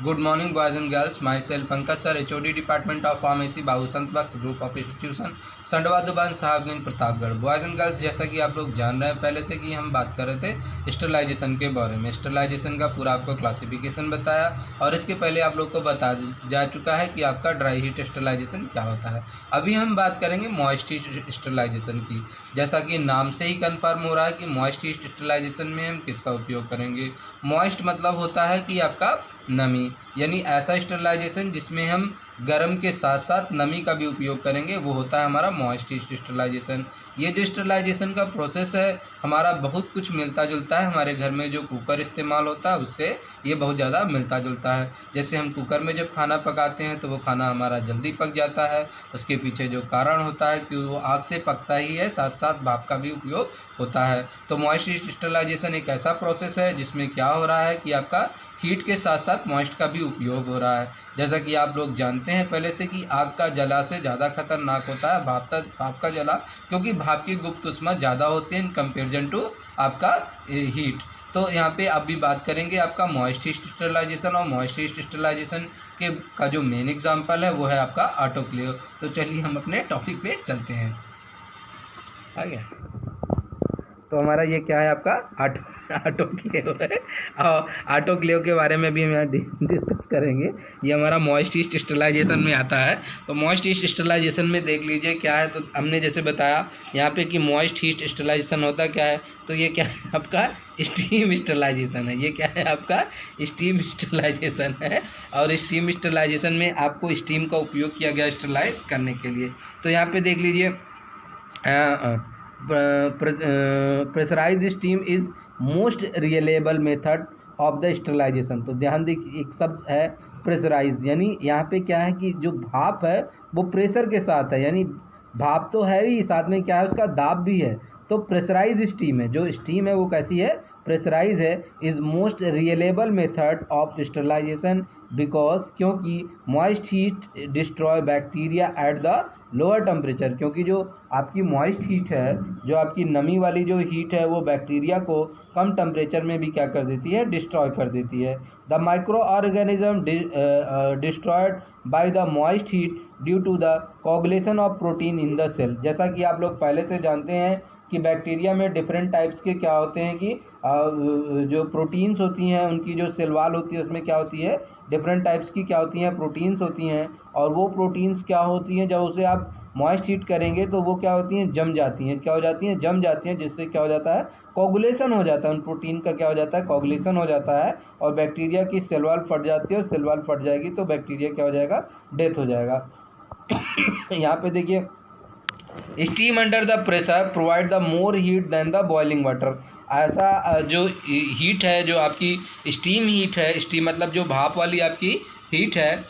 Good morning, boys and girls. Myself Pankaj sir, HOD Department of Pharmacy, Babu Sant Bakhsh group of institution, Sandwa Duban Sahabganj Pratapgarh. Boys and girls, जैसा कि आप लोग जान रहे हैं पहले से कि हम बात कर रहे थे स्टरलाइजेशन के बारे में। स्टरलाइजेशन का पूरा आपको क्लासिफिकेशन बताया और इसके पहले आप लोग को बता जा चुका है कि आपका ड्राई हीट स्टरलाइजेशन क्या होता है। अभी हम बात करेंगे मॉइस्ट हीट स्टरलाइजेशन की। जैसा कि नाम से ही कन्फर्म हो रहा है कि मॉइस्ट हीट स्टरलाइजेशन में हम किसका उपयोग करेंगे। मॉइस्ट मतलब होता है कि आपका नमी, यानी ऐसा स्टरलाइजेशन जिसमें हम गर्म के साथ साथ नमी का भी उपयोग करेंगे, वो होता है हमारा मॉइस्ट स्टरलाइजेशन। ये जो स्टरलाइजेशन का प्रोसेस है हमारा बहुत कुछ मिलता जुलता है। हमारे घर में जो कुकर इस्तेमाल होता है उससे ये बहुत ज़्यादा मिलता जुलता है। जैसे हम कुकर में जब खाना पकाते हैं तो वो खाना हमारा जल्दी पक जाता है। उसके पीछे जो कारण होता है कि वो आग से पकता ही है, साथ साथ भाप का भी उपयोग होता है। तो मॉइस्ट स्टरलाइजेशन एक ऐसा प्रोसेस है जिसमें क्या हो रहा है कि आपका हीट के साथ साथ मॉइस्ट का भी उपयोग हो रहा है। जैसा कि आप लोग जानते हैं पहले से कि आग का जला से ज़्यादा खतरनाक होता है भाप का जला, क्योंकि भाप की गुप्त ऊष्मा ज़्यादा होती है इन कंपेरिजन टू आपका हीट। तो यहाँ पे अभी बात करेंगे आपका मॉइस्ट स्टरलाइजेशन, और मॉइस्ट स्टरलाइजेशन के का जो मेन एग्जांपल है वो है आपका ऑटोक्लेव। तो चलिए हम अपने टॉपिक पे चलते हैं। आ गया। तो हमारा ये क्या है, आपका ऑटोक्लेव है। और ऑटोक्लेव के बारे में भी हम यहाँ डिस्कस करेंगे। ये हमारा मॉइस्ट स्टरलाइजेशन में आता है। तो मॉइस्ट स्टरलाइजेशन में देख लीजिए क्या है। तो हमने जैसे बताया यहाँ पे कि मॉइस्ट हीट स्टरलाइजेशन होता क्या है, तो ये क्या है आपका स्टीम स्टरलाइजेशन है। ये क्या है आपका स्टीम स्टरलाइजेशन है। और स्टीम स्टरलाइजेशन में आपको स्टीम का उपयोग किया गया स्टरलाइज करने के लिए। तो यहाँ पे देख लीजिए pressurized steam is most reliable method of the sterilization. तो ध्यान देखिए एक शब्द है प्रेशराइज, यानी यहाँ पे क्या है कि जो भाप है वो प्रेशर के साथ है, यानी भाप तो है ही, साथ में क्या है उसका दाब भी है। तो प्रेशराइज स्टीम है, जो स्टीम है वो कैसी है, प्रेशराइज है। Is most reliable method of sterilisation because, क्योंकि moist heat destroy bacteria at the lower temperature. क्योंकि जो आपकी मॉइस्ट हीट है, जो आपकी नमी वाली जो हीट है, वो बैक्टीरिया को कम टेम्परेचर में भी क्या कर देती है, डिस्ट्रॉय कर देती है। The microorganism destroyed by the moist heat due to the coagulation of protein in the cell. जैसा कि आप लोग पहले से जानते हैं कि बैक्टीरिया में डिफरेंट टाइप्स के क्या होते हैं कि जो प्रोटीन्स होती हैं, उनकी जो सेल वॉल होती है उसमें क्या होती है, डिफरेंट टाइप्स की क्या होती हैं, प्रोटीन्स होती हैं। और वो प्रोटीन्स क्या होती हैं, जब उसे आप मॉइस्ट हीट करेंगे तो वो क्या होती हैं, जम जाती हैं। क्या हो जाती हैं, जम जाती हैं, जिससे क्या हो जाता है, कोगुलेशन हो जाता है। उन प्रोटीन का क्या हो जाता है, कोगुलेशन हो जाता है, और बैक्टीरिया की सेल वॉल फट जाती है। और सेल वॉल फट जाएगी तो बैक्टीरिया क्या हो जाएगा, डेथ हो जाएगा। यहाँ पे देखिए steam under the pressure provide the more heat then the boiling water. ऐसा जो हीट है, जो आपकी स्टीम हीट है, स्टीम मतलब जो भाप वाली आपकी हीट है,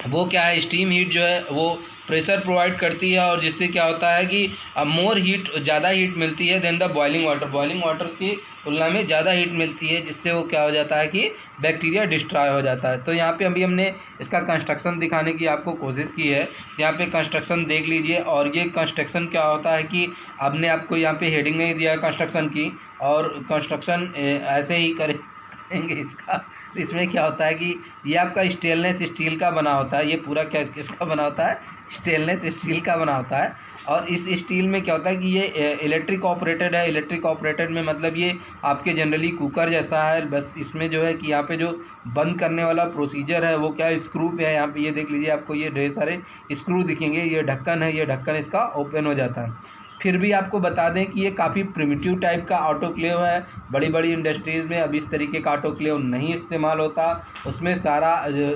वो क्या है, स्टीम हीट जो है वो प्रेशर प्रोवाइड करती है, और जिससे क्या होता है कि मोर हीट, ज़्यादा हीट मिलती है देन द बॉइलिंग वाटर की तुलना में ज़्यादा हीट मिलती है, जिससे वो क्या हो जाता है कि बैक्टीरिया डिस्ट्रॉय हो जाता है। तो यहाँ पे अभी हमने इसका कंस्ट्रक्शन दिखाने की आपको कोशिश की है। यहाँ पे कंस्ट्रक्शन देख लीजिए, और ये कंस्ट्रक्शन क्या होता है कि आपने आपको यहाँ पे हेडिंग नहीं दिया है कंस्ट्रक्शन की, और कंस्ट्रक्शन ऐसे ही करेंगे इसका। इसमें क्या होता है कि ये आपका स्टेनलेस स्टील का बना होता है। ये पूरा क्या किसका बना होता है, स्टेनलेस स्टील का बना होता है। और इस स्टील में क्या होता है कि ये इलेक्ट्रिक ऑपरेटेड है। इलेक्ट्रिक ऑपरेटेड में मतलब ये आपके जनरली कुकर जैसा है, बस इसमें जो है कि यहाँ पे जो बंद करने वाला प्रोसीजर है वो क्या है, स्क्रू पे है। यहाँ पे ये देख लीजिए, आपको ये ढेर सारे स्क्रू दिखेंगे। ये ढक्कन है, ये ढक्कन इसका ओपन हो जाता है। फिर भी आपको बता दें कि ये काफ़ी प्रिमिटिव टाइप का ऑटोक्लेव है। बड़ी बड़ी इंडस्ट्रीज़ में अब इस तरीके का ऑटोक्लेव नहीं इस्तेमाल होता। उसमें सारा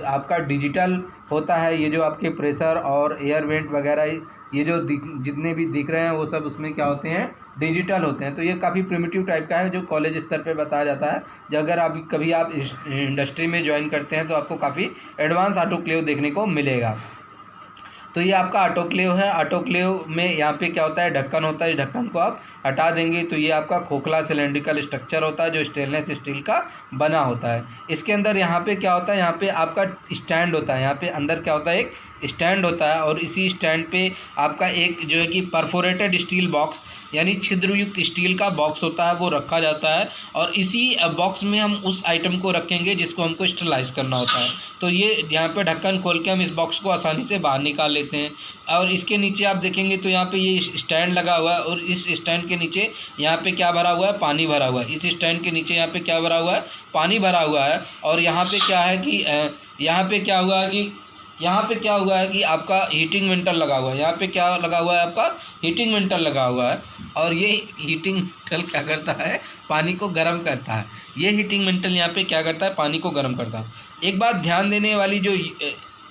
आपका डिजिटल होता है। ये जो आपके प्रेशर और एयर वेंट वगैरह ये जो जितने भी दिख रहे हैं वो सब उसमें क्या होते हैं, डिजिटल होते हैं। तो ये काफ़ी प्रिमिटिव टाइप का है, जो कॉलेज स्तर पे बताया जाता है। जो अगर आप कभी आप इंडस्ट्री में ज्वाइन करते हैं तो आपको काफ़ी एडवांस ऑटोक्लेव देखने को मिलेगा। तो ये आपका ऑटोक्लेव है। ऑटोक्लेव में यहाँ पे क्या होता है, ढक्कन होता है, इस ढक्कन को आप हटा देंगे तो ये आपका खोखला सिलेंड्रिकल स्ट्रक्चर होता है जो स्टेनलेस स्टील का बना होता है। इसके अंदर यहाँ पे क्या होता है, यहाँ पे आपका स्टैंड होता है, यहाँ पे अंदर क्या होता है, एक स्टैंड होता है और इसी स्टैंड पे आपका एक जो है कि परफोरेटेड स्टील बॉक्स यानी छिद्रयुक्त स्टील का बॉक्स होता है वो रखा जाता है और इसी बॉक्स में हम उस आइटम को रखेंगे जिसको हमको स्टरलाइज करना होता है। तो ये यहाँ पे ढक्कन खोल के हम इस बॉक्स को आसानी से बाहर निकाल लेते हैं और इसके नीचे आप देखेंगे तो यहाँ पे ये स्टैंड लगा हुआ है और इस स्टैंड के नीचे यहाँ पे क्या भरा हुआ है, पानी भरा हुआ है। इस स्टैंड के नीचे यहाँ पे क्या भरा हुआ है, पानी भरा हुआ है और यहाँ पे क्या है कि यहाँ पे क्या हुआ है कि आपका हीटिंग वेंटल लगा हुआ है। यहाँ पे क्या लगा हुआ है, आपका हीटिंग वेंटल लगा हुआ है और ये हीटिंग वेंटल क्या करता है, पानी को गर्म करता है। ये हीटिंग वेंटल यहाँ पे क्या करता है, पानी को गर्म करता है। एक बात ध्यान देने वाली जो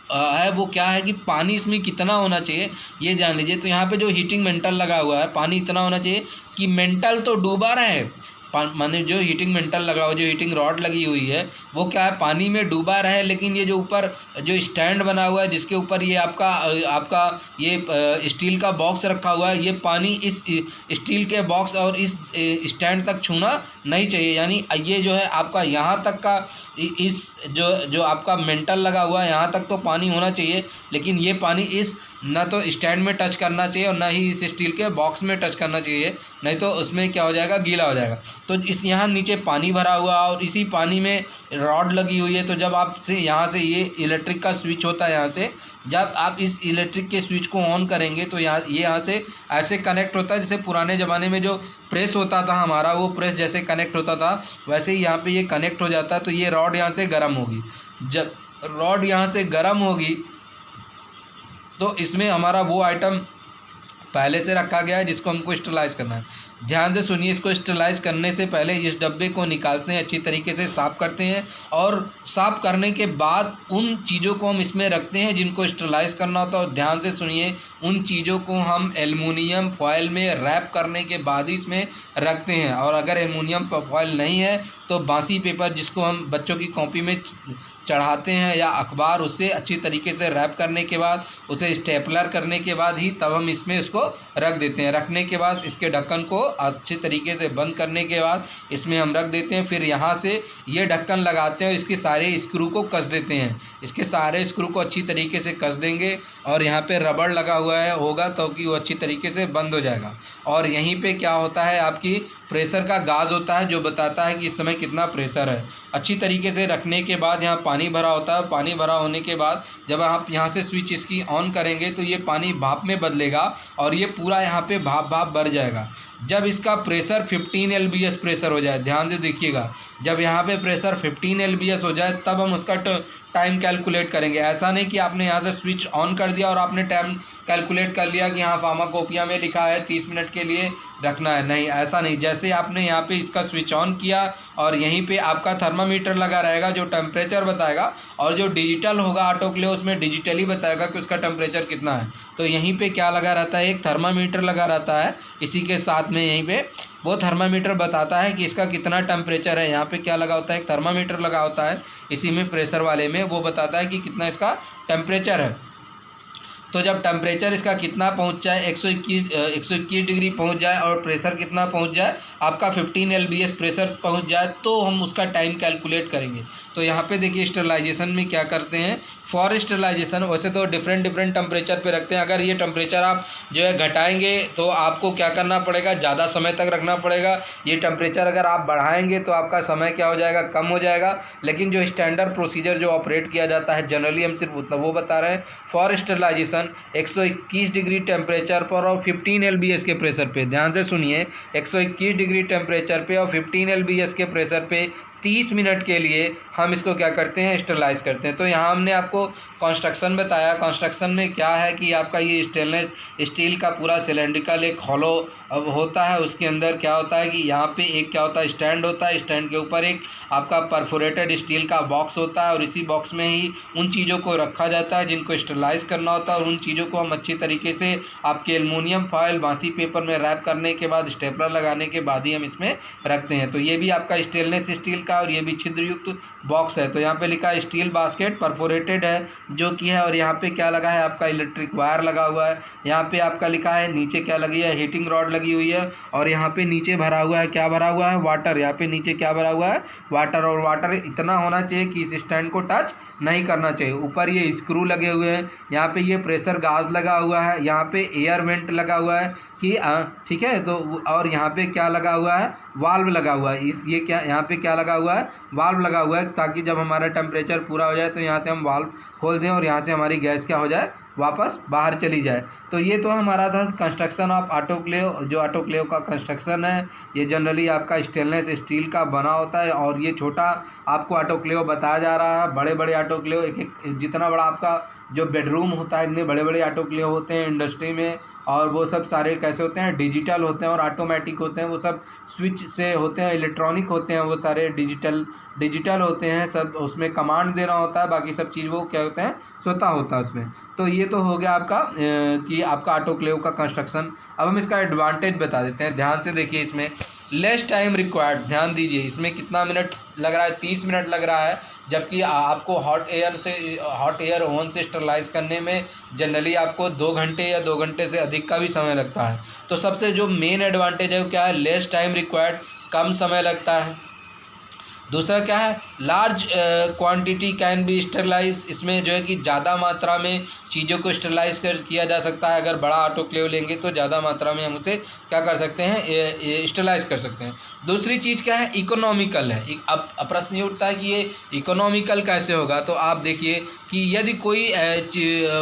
है वो क्या है कि पानी इसमें कितना होना चाहिए ये जान लीजिए। तो यहाँ पे जो हीटिंग वेंटल लगा हुआ है, पानी इतना होना चाहिए कि मेंटल तो डूबा रहे, माने जो हीटिंग मेंटल लगा हुआ, जो हीटिंग रॉड लगी हुई है वो क्या है, पानी में डूबा रहे, लेकिन ये जो ऊपर जो स्टैंड बना हुआ है जिसके ऊपर ये आपका ये स्टील का बॉक्स रखा हुआ है, ये पानी इस स्टील के बॉक्स और इस स्टैंड तक छूना नहीं चाहिए। यानी ये जो है आपका यहाँ तक का इस जो आपका मेंटल लगा हुआ है यहाँ तक तो पानी होना चाहिए, लेकिन ये पानी इस ना तो स्टैंड में टच करना चाहिए और ना ही इस स्टील के बॉक्स में टच करना चाहिए, नहीं तो उसमें क्या हो जाएगा, गीला हो जाएगा। तो इस यहाँ नीचे पानी भरा हुआ और इसी पानी में रॉड लगी हुई है। तो जब आपसे यहाँ से ये इलेक्ट्रिक का स्विच होता है, यहाँ से जब आप इस इलेक्ट्रिक के स्विच को ऑन करेंगे तो यहाँ से ऐसे कनेक्ट होता है जैसे पुराने ज़माने में जो प्रेस होता था हमारा, वो प्रेस जैसे कनेक्ट होता था वैसे ही यहाँ पे ये कनेक्ट हो जाता है। तो ये रॉड यहाँ से गर्म होगी, जब रॉड यहाँ से गर्म होगी तो इसमें हमारा वो आइटम पहले से रखा गया है जिसको हमको स्टरलाइज करना है। ध्यान से सुनिए, इसको स्टरलाइज करने से पहले इस डब्बे को निकालते हैं, अच्छी तरीके से साफ़ करते हैं और साफ़ करने के बाद उन चीज़ों को हम इसमें रखते हैं जिनको स्टरलाइज करना होता है। और ध्यान से सुनिए, उन चीज़ों को हम एल्युमिनियम फॉयल में रैप करने के बाद ही इसमें रखते हैं। और अगर एल्युमिनियम फॉयल नहीं है तो बासी पेपर जिसको हम बच्चों की कॉपी में चढ़ाते हैं या अखबार, उससे अच्छी तरीके से रैप करने के बाद उसे स्टेपलर करने के बाद ही तब हम इसमें उसको रख देते हैं। रखने के बाद इसके ढक्कन को अच्छे तरीके से बंद करने के बाद इसमें हम रख देते हैं। फिर यहाँ से ये ढक्कन लगाते हैं और इसके सारे स्क्रू को कस देते हैं। इसके सारे स्क्रू को अच्छी तरीके से कस देंगे और यहाँ पे रबड़ लगा हुआ है होगा तो कि वो अच्छी तरीके से बंद हो जाएगा। और यहीं पे क्या होता है, आपकी प्रेशर का गाज होता है जो बताता है कि इस समय कितना प्रेशर है। अच्छी तरीके से रखने के बाद यहाँ पानी भरा होता है। पानी भरा होने के बाद जब आप यहाँ से स्विच इसकी ऑन करेंगे तो ये पानी भाप में बदलेगा और ये पूरा यहाँ पे भाप भर जाएगा। जब इसका प्रेशर 15 LBS प्रेशर हो जाए, ध्यान से देखिएगा, जब यहाँ पे प्रेशर 15 LBS हो जाए तब हम उसका टाइम कैलकुलेट करेंगे। ऐसा नहीं कि आपने यहाँ से स्विच ऑन कर दिया और आपने टाइम कैलकुलेट कर लिया कि हाँ फार्माकोपिया में लिखा है 30 मिनट के लिए रखना है, नहीं ऐसा नहीं। जैसे आपने यहाँ पे इसका स्विच ऑन किया और यहीं पे आपका थर्मामीटर लगा रहेगा जो टेम्परेचर बताएगा और जो डिजिटल होगा ऑटोक्लेव उसमें डिजिटली बताएगा कि उसका टेम्परेचर कितना है। तो यहीं पे क्या लगा रहता है, एक थर्मामीटर लगा रहता है, इसी के साथ में यहीं पे वो थर्मामीटर बताता है कि इसका कितना टेम्परेचर है। यहाँ पे क्या लगा होता है, एक थर्मामीटर लगा होता है इसी में प्रेशर वाले में, वो बताता है कि कितना इसका टेम्परेचर है। तो जब टेम्परेचर इसका कितना पहुंच जाए, 121 डिग्री पहुंच जाए और प्रेशर कितना पहुंच जाए, आपका 15 LBS प्रेशर पहुंच जाए तो हम उसका टाइम कैलकुलेट करेंगे। तो यहाँ पे देखिए स्टरलाइजेशन में क्या करते हैं, फॉर स्टरलाइजेशन वैसे तो डिफरेंट टेम्परेचर पे रखते हैं। अगर ये टेम्परेचर आप जो है घटाएंगे तो आपको क्या करना पड़ेगा, ज़्यादा समय तक रखना पड़ेगा। ये टेम्परेचर अगर आप बढ़ाएंगे तो आपका समय क्या हो जाएगा, कम हो जाएगा। लेकिन जो स्टैंडर्ड प्रोसीजर जो ऑपरेट किया जाता है जनरली हम सिर्फ उतना वो बता रहे हैं। फॉर स्टरलाइजेशन 121 डिग्री टेम्परेचर पर और 15 LBS के प्रेशर पे, ध्यान से सुनिए, 121 डिग्री टेम्परेचर पे और 15 LBS के प्रेशर पे 30 मिनट के लिए हम इसको क्या करते हैं, स्टरलाइज करते हैं। तो यहाँ हमने आपको कंस्ट्रक्शन बताया। कंस्ट्रक्शन में क्या है कि आपका ये स्टेनलेस स्टील का पूरा सिलेंड्रिकल एक हॉलो होता है। उसके अंदर क्या होता है कि यहाँ पे एक क्या होता है, स्टैंड होता है। स्टैंड के ऊपर एक आपका परफोरेटेड स्टील का बॉक्स होता है और इसी बॉक्स में ही उन चीज़ों को रखा जाता है जिनको स्टरलाइज करना होता है। और उन चीज़ों को हम अच्छी तरीके से आपके एल्युमिनियम फॉयल बासी पेपर में रैप करने के बाद स्टेपलर लगाने के बाद ही हम इसमें रखते हैं। तो ये भी आपका स्टेनलेस स्टील का, और ये भी छिद्र युक्त बॉक्स है। तो यहाँ पे लिखा है स्टील बास्केट परफोरेटेड है जो कि है, और यहाँ पे क्या लगा है आपका इलेक्ट्रिक वायर लगा हुआ है। यहाँ पे आपका लिखा है नीचे क्या लगी है, हीटिंग रॉड लगी हुई है, और यहाँ पे नीचे भरा हुआ है, क्या भरा हुआ है, वाटर। यहाँ पे नीचे क्या भरा हुआ है, वाटर, और वाटर इतना होना चाहिए कि इस स्टैंड को टच नहीं करना चाहिए। ऊपर ये स्क्रू लगे हुए हैं, यहाँ पे ये प्रेशर गाज लगा हुआ है, यहाँ पे एयर वेंट लगा हुआ है कि ठीक है। तो और यहाँ पे क्या लगा हुआ है, वाल्व लगा हुआ है। ये क्या यहाँ पे क्या लगा हुआ है, वाल्व लगा हुआ है, ताकि जब हमारा टेम्परेचर पूरा हो जाए तो यहाँ से हम वाल्व खोल दें और यहाँ से हमारी गैस क्या हो जाए, वापस बाहर चली जाए। तो ये तो हमारा था कंस्ट्रक्शन ऑफ ऑटोक्लेव। जो ऑटोक्लेव का कंस्ट्रक्शन है ये जनरली आपका स्टेनलेस स्टील का बना होता है, और ये छोटा आपको ऑटोक्लेव बताया जा रहा है। बड़े बड़े ऑटोक्लेव एक जितना बड़ा आपका जो बेडरूम होता है, इतने बड़े बड़े ऑटोक्लेव होते हैं इंडस्ट्री में, और वो सब सारे कैसे होते हैं, डिजिटल होते हैं और ऑटोमेटिक होते हैं। वो सब स्विच से होते हैं, इलेक्ट्रॉनिक होते हैं, वो सारे डिजिटल होते हैं सब। उसमें कमांड देना होता है, बाकी सब चीज़ वो क्या होते हैं, स्वतः होता है उसमें। तो ये तो हो गया आपका कि आपका ऑटोक्लेव का कंस्ट्रक्शन। अब हम इसका एडवांटेज बता देते हैं, ध्यान से देखिए। इसमें लेस टाइम रिक्वायर्ड, ध्यान दीजिए, इसमें कितना मिनट लग रहा है, 30 मिनट लग रहा है, जबकि आपको हॉट एयर ओवन से स्टरलाइज करने में जनरली आपको 2 घंटे या 2 घंटे से अधिक का भी समय लगता है। तो सबसे जो मेन एडवांटेज है वो क्या है, लेस टाइम रिक्वायर्ड, कम समय लगता है। दूसरा क्या है, large quantity can be sterilize, इसमें जो है कि ज़्यादा मात्रा में चीज़ों को स्टरलाइज किया जा सकता है। अगर बड़ा ऑटोक्लेव लेंगे तो ज़्यादा मात्रा में हम उसे क्या कर सकते हैं, स्टरलाइज कर सकते हैं। दूसरी चीज़ क्या है, इकोनॉमिकल है। अब प्रश्न ये उठता है कि ये इकोनॉमिकल कैसे होगा। तो आप देखिए कि यदि कोई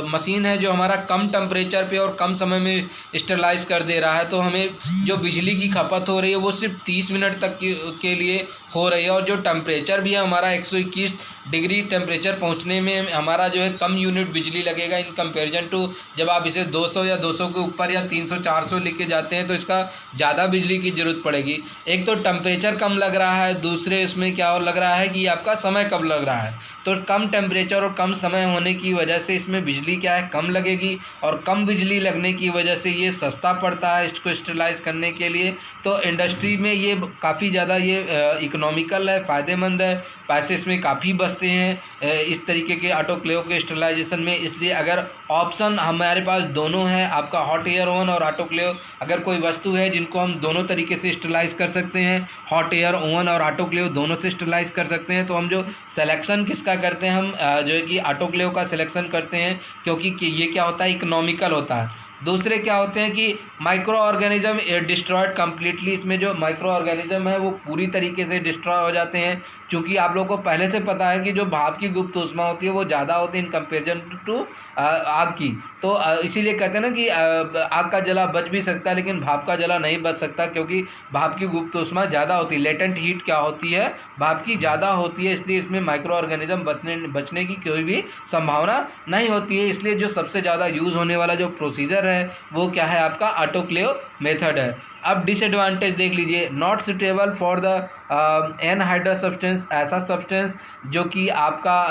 मशीन है जो हमारा कम टेम्परेचर पे और कम समय में स्टरलाइज कर दे रहा है, तो हमें जो बिजली की खपत हो रही है वो सिर्फ 30 मिनट तक के लिए हो रही है, और जो टेम्परेचर भी है हमारा 121 डिग्री टेम्परेचर पहुंचने में हमारा जो है कम यूनिट बिजली लगेगा इन कंपैरिजन टू जब आप इसे 200 या 200 के ऊपर या 300-400 लेके जाते हैं तो इसका ज़्यादा बिजली की ज़रूरत पड़ेगी। एक तो टेम्परेचर कम लग रहा है, दूसरे इसमें क्या और लग रहा है कि आपका समय कम लग रहा है। तो कम टेम्परेचर और कम समय होने की वजह से इसमें बिजली क्या है, कम लगेगी, और कम बिजली लगने की वजह से ये सस्ता पड़ता है इसको स्टरलाइज करने के लिए। तो इंडस्ट्री में ये काफ़ी ज़्यादा ये इकोनॉमिकल है, फ़ायदेमंद है, पैसे इसमें काफ़ी बचते हैं इस तरीके के ऑटोक्लेव के स्टरलाइजेशन में। इसलिए अगर ऑप्शन हमारे पास दोनों हैं, आपका हॉट एयर ओवन और ऑटोक्लेव, अगर कोई वस्तु है जिनको हम दोनों तरीके से स्टरलाइज कर सकते हैं, हॉट एयर ओवन और ऑटोक्लेव दोनों से स्टरलाइज कर सकते हैं, तो हम जो सिलेक्शन किसका करते हैं, हम जो है कि ऑटोक्लेव का सिलेक्शन करते हैं, क्योंकि ये क्या होता है, इकोनॉमिकल होता है। दूसरे क्या होते हैं कि माइक्रो ऑर्गेनिज्म डिस्ट्रॉयड कम्प्लीटली, इसमें जो माइक्रो ऑर्गेनिज्म है वो पूरी तरीके से डिस्ट्रॉय हो जाते हैं। क्योंकि आप लोगों को पहले से पता है कि जो भाप की गुप्त ऊष्मा होती है वो ज़्यादा होती है इन कंपेरिजन टू आग की। तो इसीलिए कहते हैं ना कि आग का जला बच भी सकता है लेकिन भाप का जला नहीं बच सकता, क्योंकि भाप की गुप्त ऊष्मा ज़्यादा होती है। लेटेंट हीट क्या होती है, भाप की ज़्यादा होती है, इसलिए इसमें माइक्रो ऑर्गेनिज्म बचने की कोई भी संभावना नहीं होती है। इसलिए जो सबसे ज़्यादा यूज़ होने वाला जो प्रोसीजर है वो क्या है, आपका ऑटोक्लेव मेथड है। अब डिसएडवांटेज देख लीजिए, not suitable for the anhydrous substance, ऐसा सब्सटेंस जो कि आपका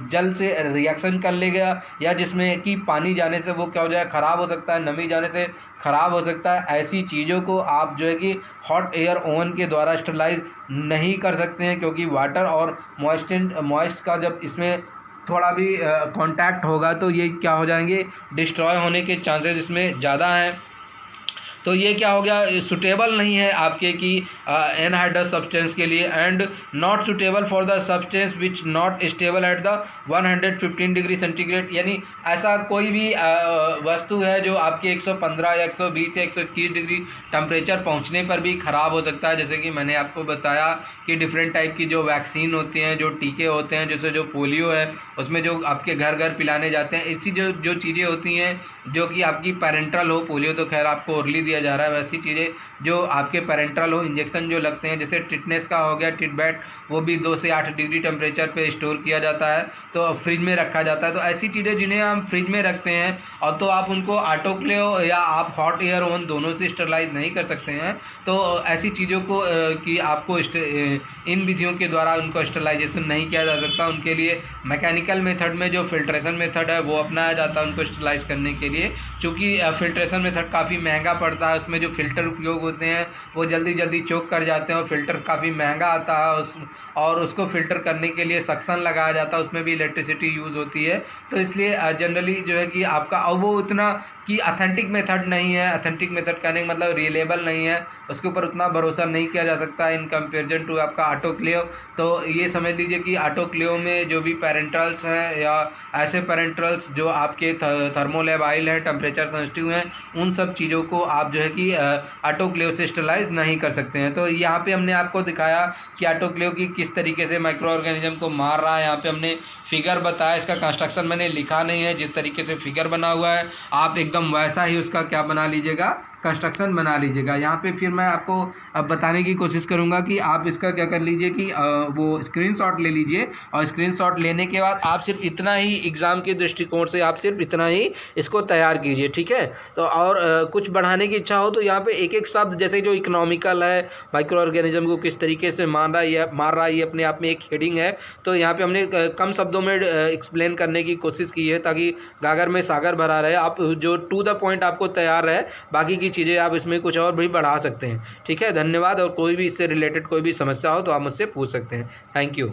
जल से रिएक्शन कर लेगा या जिसमें कि पानी जाने से वो क्या हो जाए, ख़राब हो सकता है, नमी जाने से ख़राब हो सकता है। ऐसी चीज़ों को आप जो है कि हॉट एयर ओवन के द्वारा स्टरलाइज नहीं कर सकते हैं, क्योंकि वाटर और मॉइस्ट का जब इसमें थोड़ा भी कांटेक्ट होगा तो ये क्या हो जाएंगे, डिस्ट्रॉय होने के चांसेस इसमें ज़्यादा हैं। तो ये क्या हो गया, सुटेबल नहीं है आपके कि एनहाइड्रस सब्सटेंस के लिए, and not suitable for the substance which not stable at the 115 degree centigrade. यानी ऐसा कोई भी वस्तु है जो आपके 115 या 120 या 121 डिग्री टेम्परेचर पहुंचने पर भी ख़राब हो सकता है। जैसे कि मैंने आपको बताया कि डिफरेंट टाइप की जो वैक्सीन होती हैं, जो टीके होते हैं, जैसे जो पोलियो है उसमें जो आपके घर घर पिलाने जाते हैं, ऐसी जो चीज़ें होती हैं जो कि आपकी पेरेंट्रल हो, पोलियो तो खैर आपको ओरली दिया जा रहा है, वैसी चीज़ें जो आपके पेरेंट्रल हो, इंजेक्शन जो लगते हैं, जैसे टिटनेस का हो गया, टिटबैट, वो भी 2 से 8 डिग्री टेम्परेचर पे स्टोर किया जाता है, तो फ्रिज में रखा जाता है। तो ऐसी चीज़ें जिन्हें हम फ्रिज में रखते हैं और तो आप उनको ऑटोक्लेव या आप हॉट एयर ओवन दोनों से स्टरलाइज नहीं कर सकते हैं। तो ऐसी चीज़ों को कि आपको इन विधियों के द्वारा उनको स्टरलाइजेशन नहीं किया जा सकता। उनके लिए मैकेनिकल मेथड में जो फिल्ट्रेशन मेथड है वो अपनाया जाता है उनको स्टरलाइज करने के लिए, क्योंकि फिल्ट्रेशन मेथड काफ़ी महंगा पड़ता पड़ता है, उसमें जो फ़िल्टर उपयोग होते हैं वो जल्दी जल्दी चोक कर जाते हैं और फ़िल्टर काफ़ी महंगा आता है और उसको फ़िल्टर करने के लिए सक्शन लगाया जाता है, उसमें भी इलेक्ट्रिसिटी यूज़ होती है। तो इसलिए जनरली जो है कि आपका और वो उतना कि अथेंटिक मेथड नहीं है, अथेंटिक मेथड कहने का मतलब रिलेबल नहीं है, उसके ऊपर उतना भरोसा नहीं किया जा सकता इन कंपेरिजन टू आपका ऑटोक्लेव। तो ये समझ लीजिए कि ऑटोक्लेव में जो भी पेरेंटल्स हैं या ऐसे पेरेंटल्स जो आपके थर्मोलेबाइल हैं, टेम्परेचर सेंसिटिव हैं, उन सब चीज़ों को आप जो है कि ऑटोक्लेव से स्टरलाइज नहीं कर सकते हैं। तो यहाँ पे हमने आपको दिखाया कि ऑटोक्लेव की किस तरीके से माइक्रो ऑर्गेनिज्म को मार रहा है। यहाँ पे हमने फिगर बताया, इसका कंस्ट्रक्शन मैंने लिखा नहीं है, जिस तरीके से फिगर बना हुआ है आप एकदम वैसा ही उसका क्या बना लीजिएगा, कंस्ट्रक्शन बना लीजिएगा। यहाँ पे फिर मैं आपको अब बताने की कोशिश करूँगा कि आप इसका क्या कर लीजिए कि वो स्क्रीनशॉट ले लीजिए और स्क्रीनशॉट लेने के बाद आप सिर्फ इतना ही एग्ज़ाम के दृष्टिकोण से आप सिर्फ इतना ही इसको तैयार कीजिए, ठीक है। तो और कुछ बढ़ाने की इच्छा हो तो यहाँ पे एक एक शब्द जैसे जो इकोनॉमिकल है, माइक्रो ऑर्गेनिज्म को किस तरीके से मार रहा है, ये अपने आप में एक हेडिंग है। तो यहाँ पे हमने कम शब्दों में एक्सप्लेन करने की कोशिश की है ताकि गागर में सागर भरा रहे, आप जो टू द पॉइंट आपको तैयार रहे, बाकी की चीज़ें आप इसमें कुछ और भी बढ़ा सकते हैं, ठीक है। धन्यवाद। और कोई भी इससे रिलेटेड कोई भी समस्या हो तो आप मुझसे पूछ सकते हैं। Thank you.